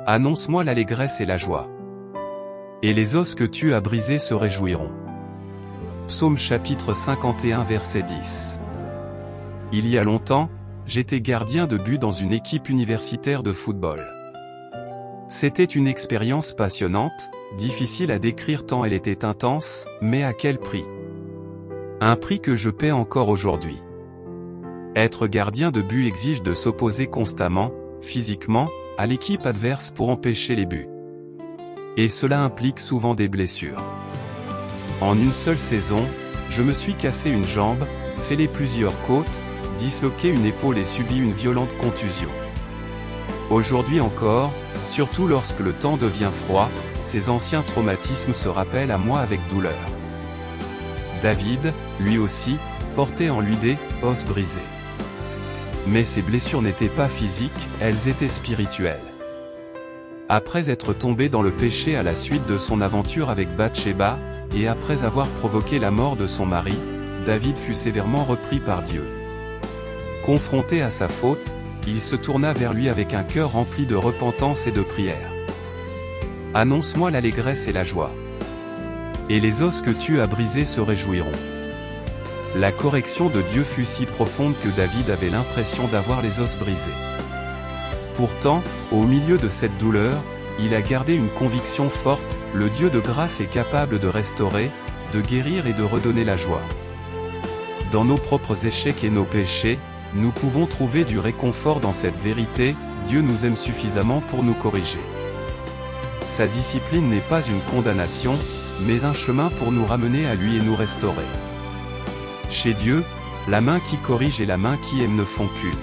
Annonce-moi l'allégresse et la joie. Et les os que tu as brisés se réjouiront. Psaume chapitre 51 verset 10. Il y a longtemps, j'étais gardien de but dans une équipe universitaire de football. C'était une expérience passionnante, difficile à décrire tant elle était intense, mais à quel prix? Un prix que je paie encore aujourd'hui. Être gardien de but exige de s'opposer constamment, physiquement, à l'équipe adverse pour empêcher les buts. Et cela implique souvent des blessures. En une seule saison, je me suis cassé une jambe, fêlé plusieurs côtes, disloqué une épaule et subi une violente contusion. Aujourd'hui encore, surtout lorsque le temps devient froid, ces anciens traumatismes se rappellent à moi avec douleur. David, lui aussi, portait en lui des os brisés. Mais ces blessures n'étaient pas physiques, elles étaient spirituelles. Après être tombé dans le péché à la suite de son aventure avec Bathsheba, et après avoir provoqué la mort de son mari, David fut sévèrement repris par Dieu. Confronté à sa faute, il se tourna vers lui avec un cœur rempli de repentance et de prière. Annonce-moi l'allégresse et la joie. Et les os que tu as brisés se réjouiront. La correction de Dieu fut si profonde que David avait l'impression d'avoir les os brisés. Pourtant, au milieu de cette douleur, il a gardé une conviction forte, le Dieu de grâce est capable de restaurer, de guérir et de redonner la joie. Dans nos propres échecs et nos péchés, nous pouvons trouver du réconfort dans cette vérité, Dieu nous aime suffisamment pour nous corriger. Sa discipline n'est pas une condamnation, mais un chemin pour nous ramener à lui et nous restaurer. Chez Dieu, la main qui corrige et la main qui aime ne font qu'une.